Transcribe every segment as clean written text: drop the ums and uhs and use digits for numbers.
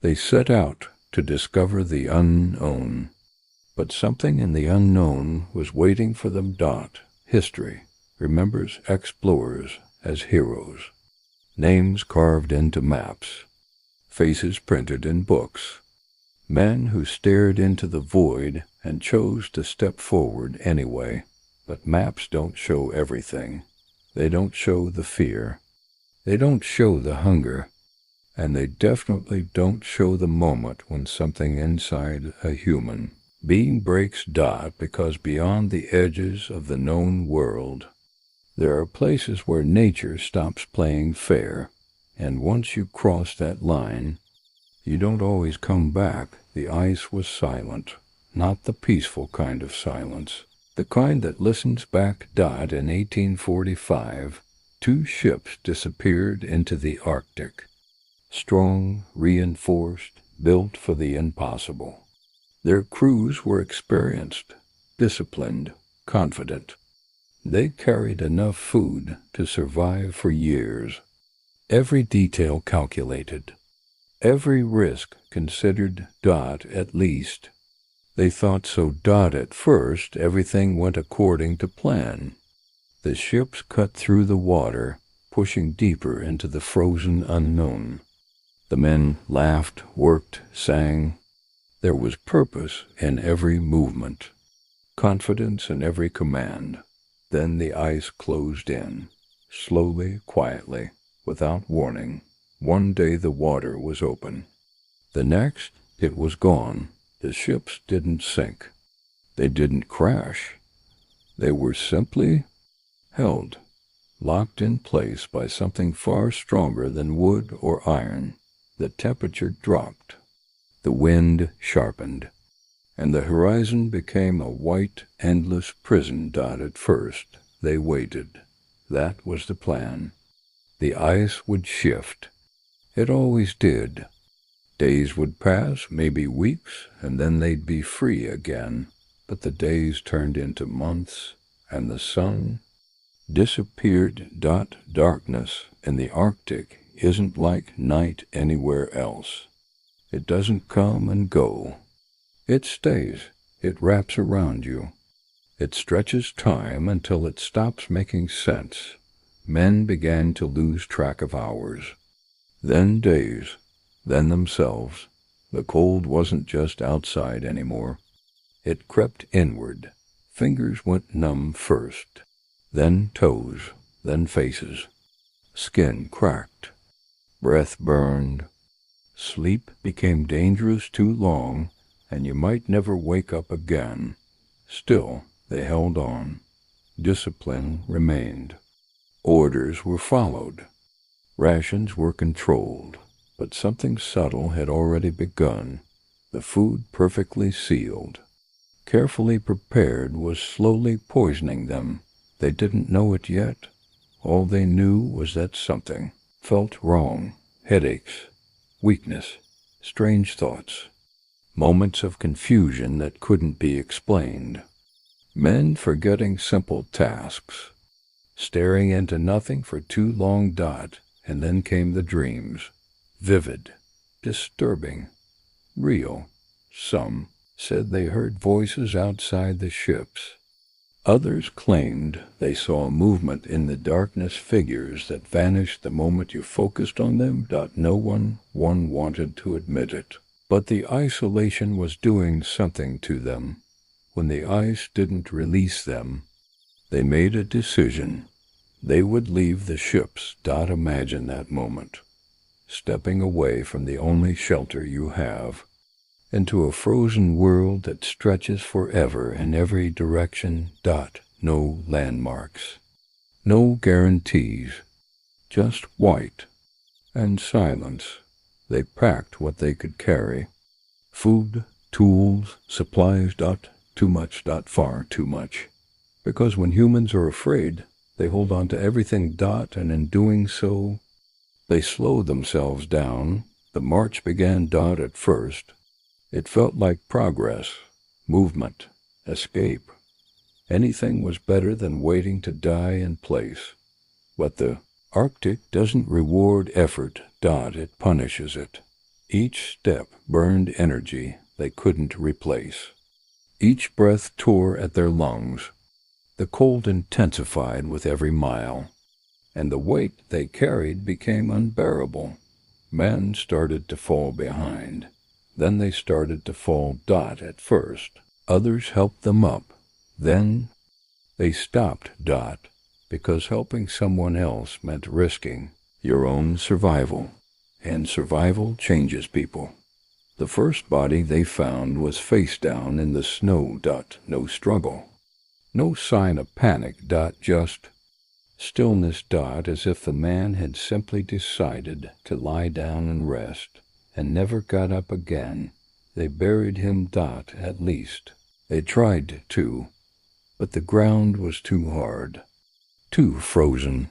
They set out to discover the unknown. But something in the unknown was waiting for them. History remembers explorers as heroes. Names carved into maps. Faces printed in books. Men who stared into the void and chose to step forward anyway. But maps don't show everything. They don't show the fear. They don't show the hunger. And they definitely don't show the moment when something inside a human being breaks. Because beyond the edges of the known world, there are places where nature stops playing fair. And once you cross that line, you don't always come back. The ice was silent, not the peaceful kind of silence, the kind that listens back. In 1845, 2 ships disappeared into the Arctic. Strong, reinforced, built for the impossible. Their crews were experienced, disciplined, confident. They carried enough food to survive for years. Every detail calculated. Every risk considered. At least they thought so. At first, everything went according to plan. The ships cut through the water, pushing deeper into the frozen unknown. The men laughed, worked, sang. There was purpose in every movement, confidence in every command. Then the ice closed in, slowly, quietly, without warning. One day the water was open. The next, it was gone. The ships didn't sink. They didn't crash. They were simply held, locked in place by something far stronger than wood or iron. The temperature dropped. The wind sharpened, and the horizon became a white, endless prison. At first, they waited. That was the plan. The ice would shift. It always did. Days would pass, maybe weeks, and then they'd be free again. But the days turned into months, and the sun disappeared. Darkness in the Arctic isn't like night anywhere else. It doesn't come and go. It stays. It wraps around you. It stretches time until it stops making sense. Men began to lose track of hours. Then days. Then themselves. The cold wasn't just outside anymore. It crept inward. Fingers went numb first. Then toes. Then faces. Skin cracked. Breath burned. Sleep became dangerous too long, and you might never wake up again. Still, they held on. Discipline remained. Orders were followed. Rations were controlled. But something subtle had already begun. The food, perfectly sealed, carefully prepared, was slowly poisoning them. They didn't know it yet. All they knew was that something felt wrong. Headaches, weakness, strange thoughts, moments of confusion that couldn't be explained. Men forgetting simple tasks, staring into nothing for too long. And then came the dreams. Vivid, disturbing, real. Some said they heard voices outside the ships. Others claimed they saw movement in the darkness, figures that vanished the moment you focused on them. No one wanted to admit it. But the isolation was doing something to them. When the ice didn't release them, they made a decision. They would leave the ships. Imagine that moment. Stepping away from the only shelter you have, into a frozen world that stretches forever in every direction. No landmarks, no guarantees, just white and silence. They packed what they could carry. Food, tools, supplies. Too much. Far too much. Because when humans are afraid, they hold on to everything. And in doing so, they slowed themselves down. The march began. At first, it felt like progress, movement, escape. Anything was better than waiting to die in place. But the Arctic doesn't reward effort. It punishes it. Each step burned energy they couldn't replace. Each breath tore at their lungs. The cold intensified with every mile, and the weight they carried became unbearable. Men started to fall behind. Then they started to fall at first. Others helped them up. Then they stopped because helping someone else meant risking your own survival. And survival changes people. The first body they found was face down in the snow. No struggle. No sign of panic. Just stillness. As if the man had simply decided to lie down and rest, and never got up again. They buried him. At least they tried to, but the ground was too hard, too frozen.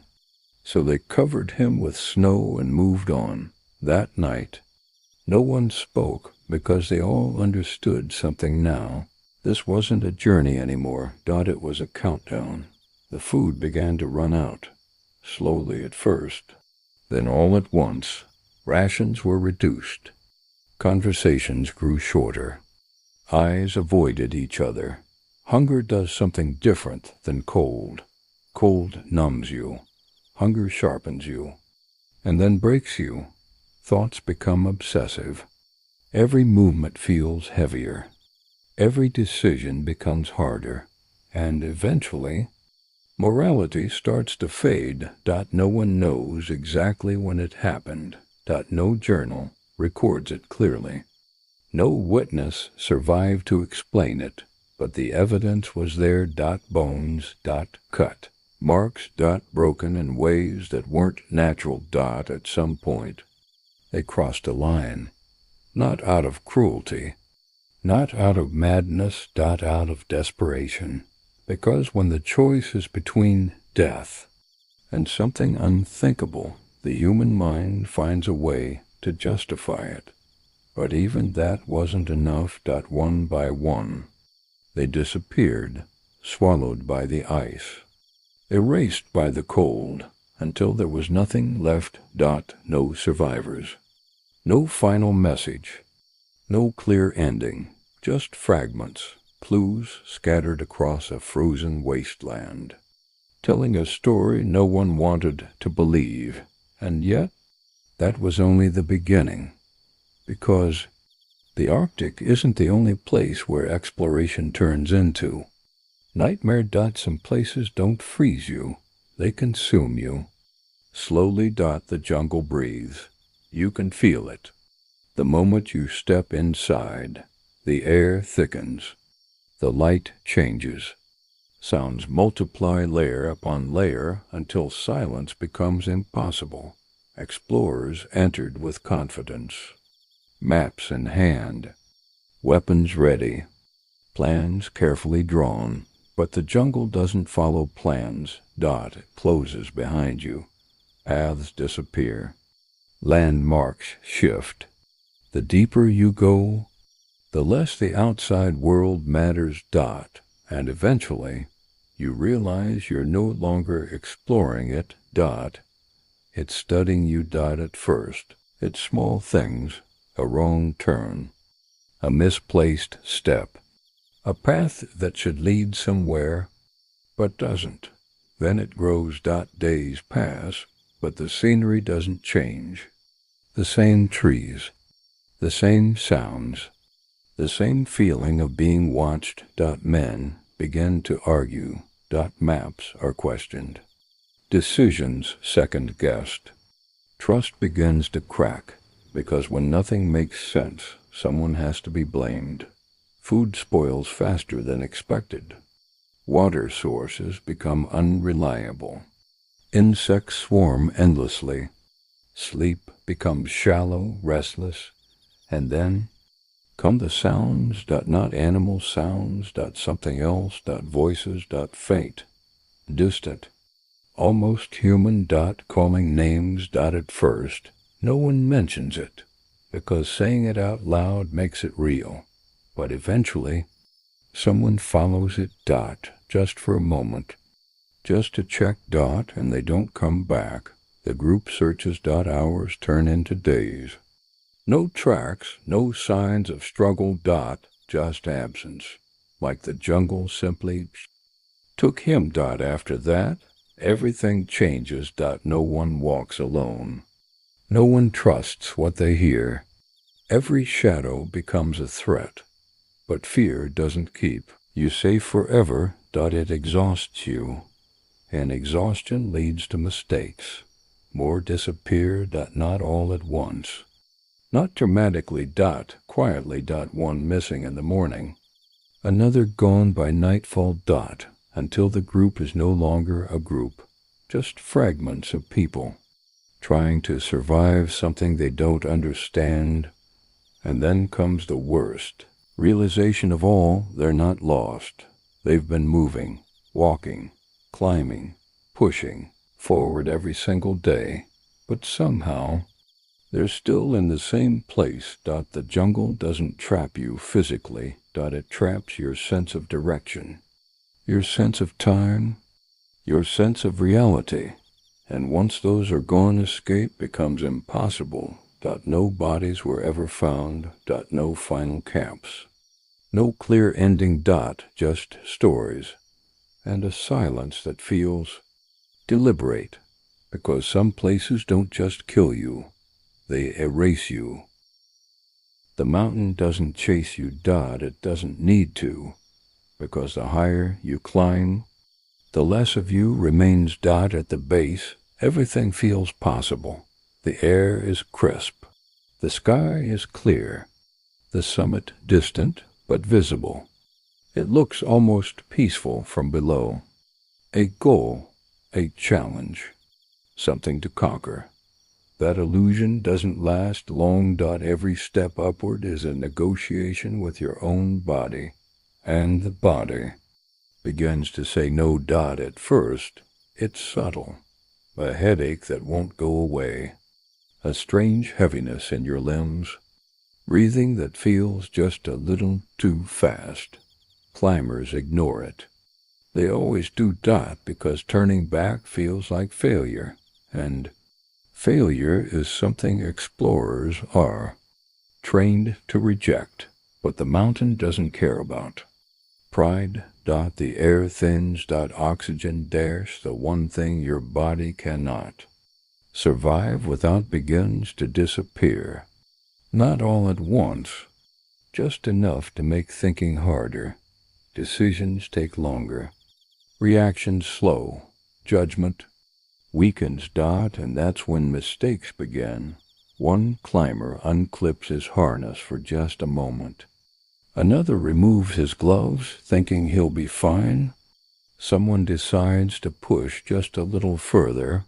So they covered him with snow and moved on. That night, no one spoke because they all understood something now. This wasn't a journey anymore. It was a countdown. The food began to run out, slowly at first. Then all at once, rations were reduced. Conversations grew shorter. Eyes avoided each other. Hunger does something different than cold. Cold numbs you. Hunger sharpens you, and then breaks you. Thoughts become obsessive. Every movement feels heavier. Every decision becomes harder, and eventually, morality starts to fade. No one knows exactly when it happened. No journal records it clearly. No witness survived to explain it, but the evidence was there. Bones, cut. Marks, broken in ways that weren't natural. At some point, they crossed a line. Not out of cruelty, not out of madness. Out of desperation. Because when the choice is between death and something unthinkable, the human mind finds a way to justify it. But even that wasn't enough. One by one, they disappeared, swallowed by the ice, erased by the cold, until there was nothing left. No survivors. No final message. No clear ending. Just fragments, clues scattered across a frozen wasteland, telling a story no one wanted to believe. And yet, that was only the beginning. Because the Arctic isn't the only place where exploration turns into nightmare. Some places don't freeze you, they consume you. Slowly. The jungle breathes. You can feel it. The moment you step inside, the air thickens. The light changes. Sounds multiply layer upon layer until silence becomes impossible. Explorers entered with confidence. Maps in hand. Weapons ready. Plans carefully drawn. But the jungle doesn't follow plans. It closes behind you. Paths disappear. Landmarks shift. The deeper you go, the less the outside world matters. And eventually, you realize you're no longer exploring it. It's studying you. At first, it's small things, a wrong turn, a misplaced step, a path that should lead somewhere, but doesn't. Then it grows. Days pass, but the scenery doesn't change. The same trees, the same sounds, the same feeling of being watched. Men begin to argue. Maps are questioned. Decisions second-guessed. Trust begins to crack, because when nothing makes sense, someone has to be blamed. Food spoils faster than expected. Water sources become unreliable. Insects swarm endlessly. Sleep becomes shallow, restless, and then come the sounds. Not animal sounds. Something else. Voices. Faint, distant, almost human. Calling names. At first, no one mentions it, because saying it out loud makes it real. But eventually, someone follows it. Just for a moment, just to check. And they don't come back. The group searches. Hours turn into days. No tracks, no signs of struggle. Just absence, like the jungle simply took him. After that, everything changes. No one walks alone. No one trusts what they hear. Every shadow becomes a threat, but fear doesn't keep you safe forever. It exhausts you, and exhaustion leads to mistakes. More disappear. Not all at once. Not dramatically. Quietly. One missing in the morning. Another gone by nightfall. Until the group is no longer a group, just fragments of people trying to survive something they don't understand. And then comes the worst realization of all: they're not lost. They've been moving, walking, climbing, pushing forward every single day, but somehow they're still in the same place. The jungle doesn't trap you physically. It traps your sense of direction, your sense of time, your sense of reality. And once those are gone, escape becomes impossible. No bodies were ever found. No final camps. No clear ending. Just stories, and a silence that feels deliberate, because some places don't just kill you, they erase you. The mountain doesn't chase you. It doesn't need to, because the higher you climb, the less of you remains. At the base, everything feels possible. The air is crisp. The sky is clear. The summit distant but visible. It looks almost peaceful from below. A goal, a challenge, something to conquer. That illusion doesn't last long. Every step upward is a negotiation with your own body, and the body begins to say no. At first, it's subtle, a headache that won't go away, a strange heaviness in your limbs, breathing that feels just a little too fast. Climbers ignore it. They always do. Because turning back feels like failure, and failure is something explorers are trained to reject, but the mountain doesn't care about. Pride. The air thins. Oxygen dash, the one thing your body cannot survive without, begins to disappear. Not all at once, just enough to make thinking harder. Decisions take longer. Reactions slow. Judgment weakens. And that's when mistakes begin. One climber unclips his harness for just a moment. Another removes his gloves, thinking he'll be fine. Someone decides to push just a little further,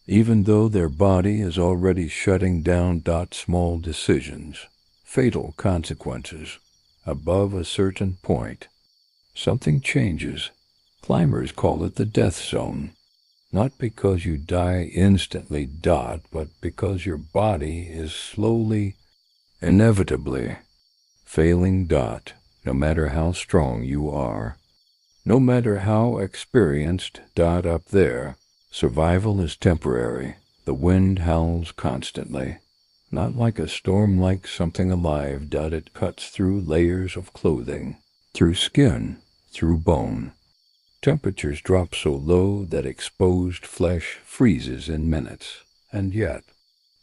even though their body is already shutting down. Small decisions, fatal consequences. Above a certain point, something changes. Climbers call it the death zone. Not because you die instantly. But because your body is slowly, inevitably failing. No matter how strong you are, no matter how experienced. Up there, survival is temporary. The wind howls constantly. Not like a storm, like something alive. It cuts through layers of clothing, through skin, through bone. Temperatures drop so low that exposed flesh freezes in minutes. And yet,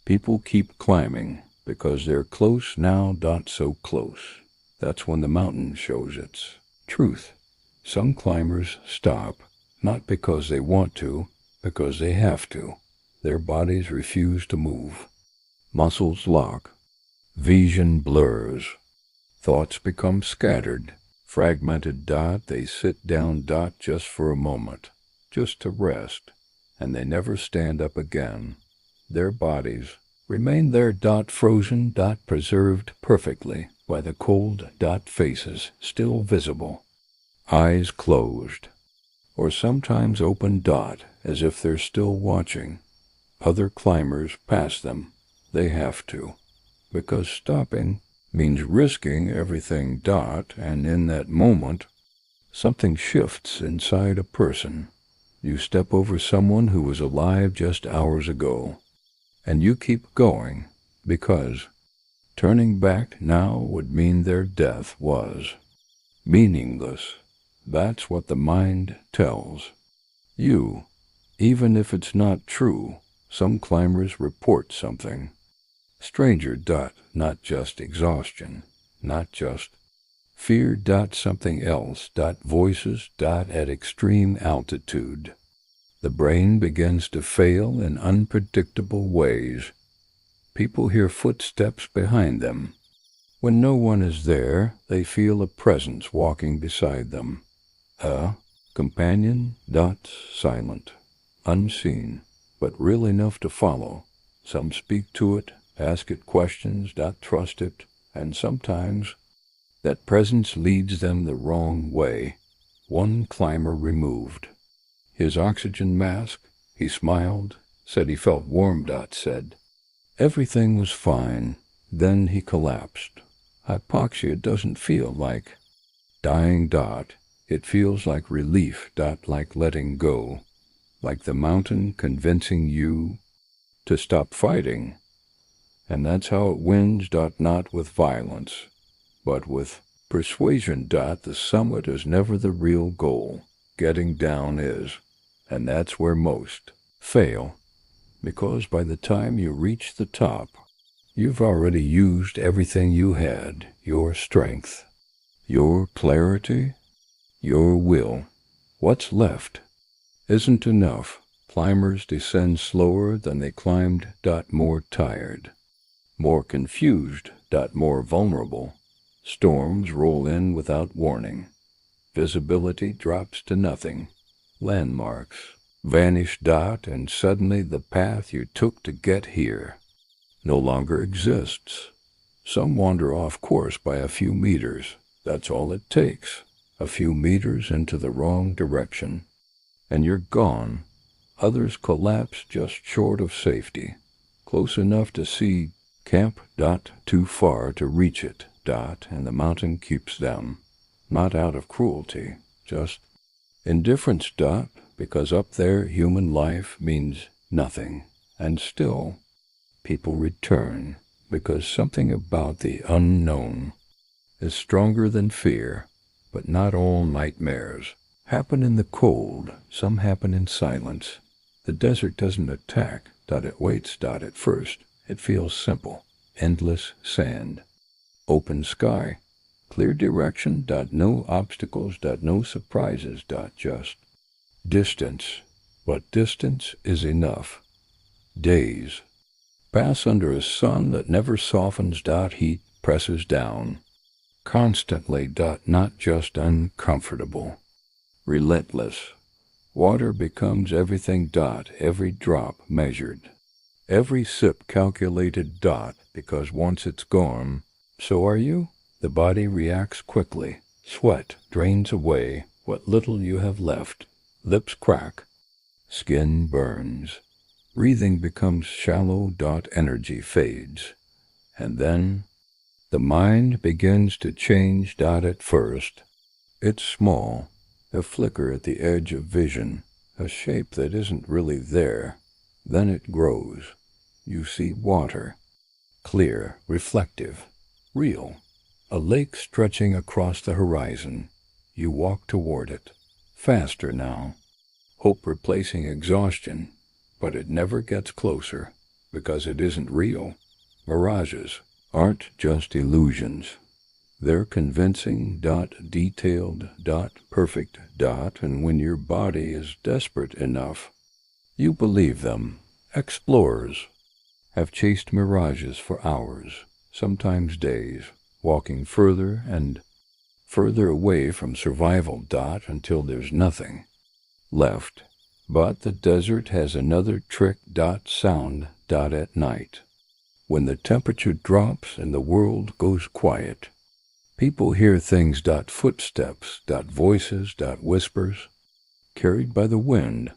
people keep climbing, because they're close now. So close. That's when the mountain shows its truth. Some climbers stop, not because they want to, because they have to. Their bodies refuse to move. Muscles lock. Vision blurs. Thoughts become scattered, fragmented. They sit down. Just for a moment, just to rest, and they never stand up again. Their bodies remain there. Frozen. Preserved perfectly by the cold. Faces still visible. Eyes closed, or sometimes open. As if they're still watching. Other climbers pass them. They have to, because stopping means risking everything. And in that moment, something shifts inside a person. You step over someone who was alive just hours ago, and you keep going because Turning back now would mean their death was meaningless. That's what the mind tells you. Even if it's not true, some climbers report something. Stranger. Not just exhaustion, not just fear. Something else. Voices. At extreme altitude. The brain begins to fail in unpredictable ways. People hear footsteps behind them. When no one is there, they feel a presence walking beside them. A companion. Silent, unseen, but real enough to follow. Some speak to it, ask it questions. Trust it, and sometimes that presence leads them the wrong way. One climber removed his oxygen mask. He smiled, said he felt warm. Said everything was fine. Then he collapsed. Hypoxia doesn't feel like dying. It feels like relief. Like letting go. Like the mountain convincing you to stop fighting. And that's how it wins. Not with violence, but with persuasion. The summit is never the real goal. Getting down is. And that's where most fail. Because by the time you reach the top, you've already used everything you had. Your strength, your clarity, your will. What's left isn't enough. Climbers descend slower than they climbed. More tired, more confused. More vulnerable. Storms roll in without warning. Visibility drops to nothing. Landmarks vanish. And suddenly the path you took to get here no longer exists. Some wander off course by a few meters. That's all it takes. A few meters into the wrong direction, and you're gone. Others collapse just short of safety, close enough to see camp. Too far to reach it. And the mountain keeps them. Not out of cruelty, just indifference. Because up there human life means nothing. And still, people return, because something about the unknown is stronger than fear. But not all nightmares happen in the cold. Some happen in silence. The desert doesn't attack. It waits. At first, it feels simple. Endless sand. Open sky. Clear direction. No obstacles. No surprises. Just distance. But distance is enough. Days pass under a sun that never softens. Heat presses down. Constantly. Not just uncomfortable. Relentless. Water becomes everything. Every drop measured. Every sip calculated. Because once it's gone, so are you. The body reacts quickly. Sweat drains away what little you have left. Lips crack. Skin burns. Breathing becomes shallow. Energy fades. And then the mind begins to change. At first, it's small, a flicker at the edge of vision, a shape that isn't really there. Then it grows. You see water. Clear, reflective, real. A lake stretching across the horizon. You walk toward it. Faster now. Hope replacing exhaustion. But it never gets closer, because it isn't real. Mirages aren't just illusions. They're convincing. Detailed. Perfect. And when your body is desperate enough, you believe them. Explorers have chased mirages for hours, sometimes days, walking further and further away from survival. Until there's nothing left. But the desert has another trick. Sound. At night, when the temperature drops and the world goes quiet, people hear things. Footsteps. Voices. Whispers, carried by the wind.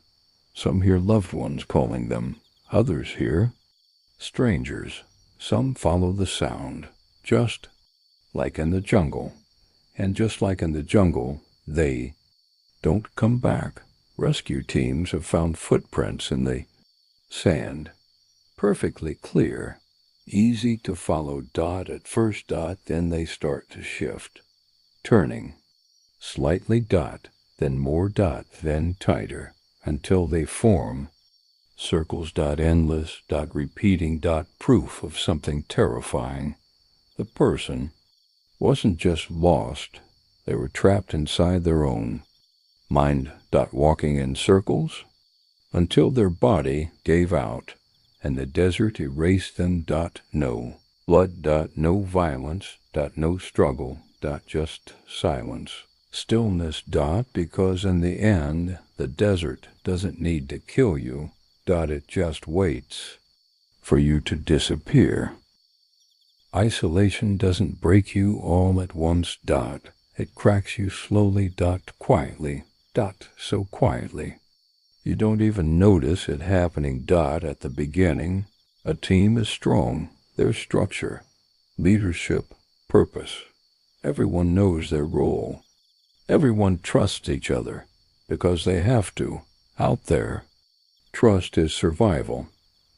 Some hear loved ones calling them. Others hear strangers. Some follow the sound, just like in the jungle. And just like in the jungle, they don't come back. Rescue teams have found footprints in the sand, perfectly clear, Easy to follow dot at first dot, then they start to shift. Turning. Slightly dot, then more dot, then tighter, until they form. Circles dot endless, dot repeating dot proof of something terrifying. The person wasn't just lost, they were trapped inside their own. Mind dot walking in circles, until their body gave out, and the desert erased them dot no. Blood dot no violence dot no struggle dot just silence. Stillness dot because in the end the desert doesn't need to kill you dot it just waits for you to disappear. Isolation doesn't break you all at once dot. It cracks you slowly dot quietly dot so quietly. You don't even notice it happening dot at the beginning. A team is strong. There's structure, leadership, purpose. Everyone knows their role. Everyone trusts each other because they have to. Out there, trust is survival,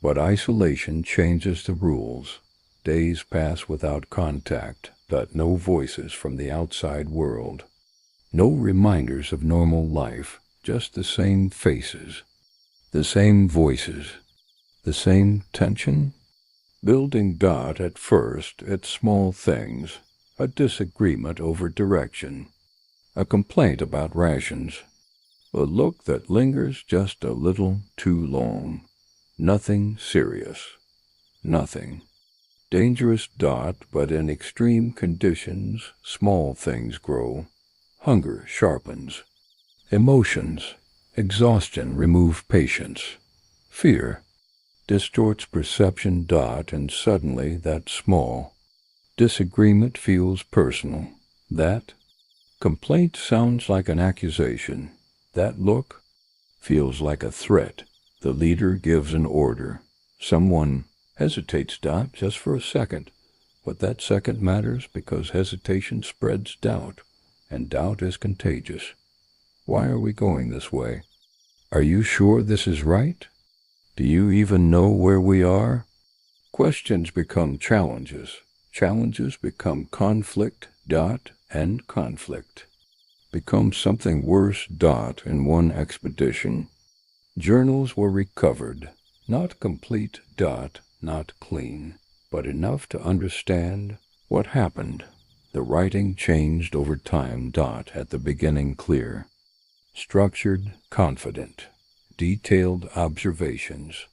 but isolation changes the rules. Days pass without contact, but no voices from the outside world. No reminders of normal life, just the same faces, the same voices, the same tension. Building dot at first, it's small things, a disagreement over direction, a complaint about rations, a look that lingers just a little too long. Nothing serious, nothing. Dangerous dot, but in extreme conditions, small things grow. Hunger sharpens. Emotions, exhaustion remove patience. Fear distorts perception dot, and suddenly that small disagreement feels personal. That complaint sounds like an accusation. That look feels like a threat. The leader gives an order. Someone hesitates dot just for a second, but that second matters because hesitation spreads doubt, and doubt is contagious. Why are we going this way? Are you sure this is right? Do you even know where we are? Questions become challenges. Challenges become conflict dot, and conflict becomes something worse dot in one expedition. Journals were recovered, not complete dot, not clean, but enough to understand what happened. The writing changed over time dot, at the beginning clear, structured, confident, detailed observations,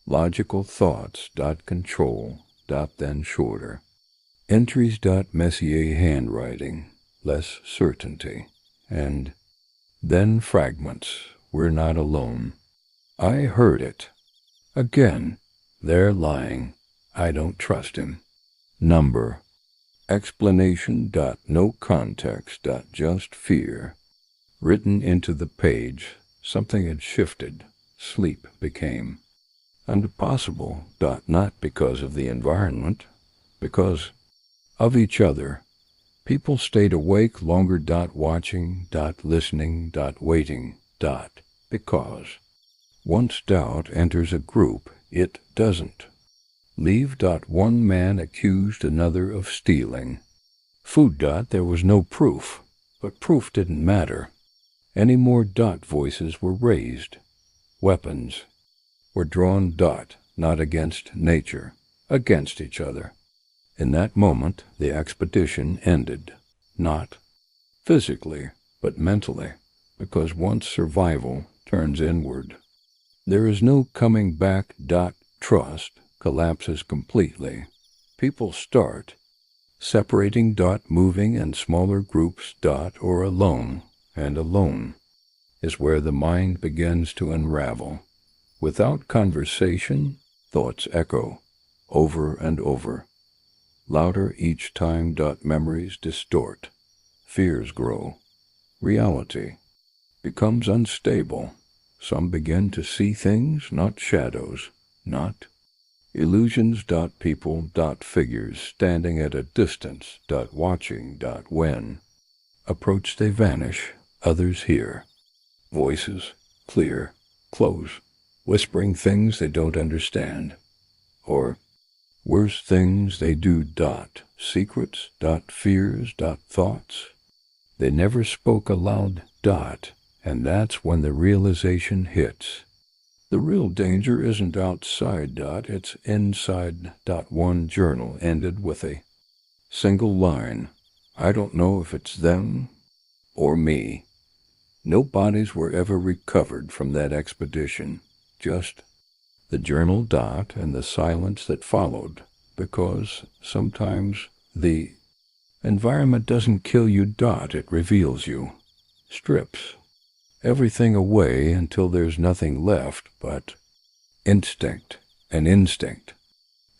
logical thoughts dot control dot then shorter. Entries dot Messier handwriting, less certainty, and then fragments. We're not alone. I heard it. Again, they're lying. I don't trust him. Number. Explanation dot no context dot just fear. Written into the page, something had shifted. Sleep became. Impossible dot not because of the environment, because of each other. People stayed awake longer dot watching dot listening dot waiting dot because once doubt enters a group, it doesn't leave dot. One man accused another of stealing food dot. There was no proof, but proof didn't matter. Any more dot voices were raised. Weapons were drawn dot, not against nature, against each other. In that moment, the expedition ended, not physically, but mentally, because once survival turns inward, there is no coming back dot. Trust collapses completely. People start separating dot, moving in smaller groups dot, or alone, and alone is where the mind begins to unravel. Without conversation, thoughts echo over and over. Louder each time dot. Memories distort. Fears grow. Reality becomes unstable. Some begin to see things, not shadows, not illusions dot. People dot. Figures standing at a distance dot. Watching dot. When approach they vanish. Others hear. Voices clear, close, whispering things they don't understand. Or Worst things they do, dot. Secrets, dot. Fears, dot. Thoughts. They never spoke aloud, dot. And that's when the realization hits. The real danger isn't outside, dot. It's inside, dot. One journal ended with a single line. I don't know if it's them or me. No bodies were ever recovered from that expedition. Just the journal, dot, and the silence that followed, because sometimes the environment doesn't kill you, dot, it reveals you, strips everything away until there's nothing left but instinct. And instinct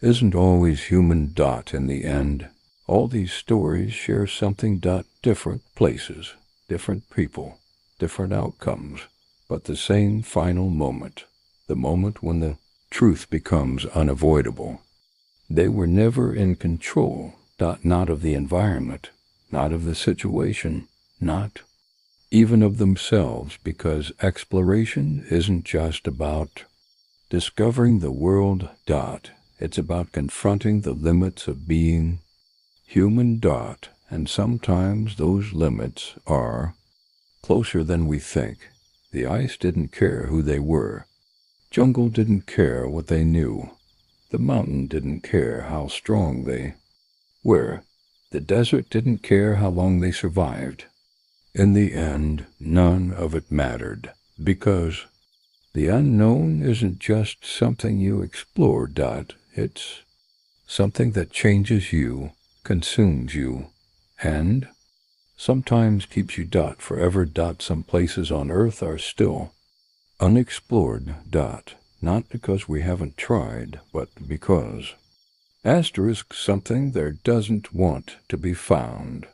isn't always human, dot, in the end. All these stories share something, dot, different places, different people, different outcomes, but the same final moment, the moment when the truth becomes unavoidable. They were never in control, dot, not of the environment, not of the situation, not even of themselves, because exploration isn't just about discovering the world, dot. It's about confronting the limits of being human, dot, and sometimes those limits are closer than we think. The ice didn't care who they were. Jungle didn't care what they knew. The mountain didn't care how strong they were. The desert didn't care how long they survived. In the end, none of it mattered, because the unknown isn't just something you explore, dot. It's something that changes you, consumes you, and sometimes keeps you, dot, forever, dot. Some places on Earth are still unexplored, dot, not because we haven't tried, but because asterisk something there doesn't want to be found.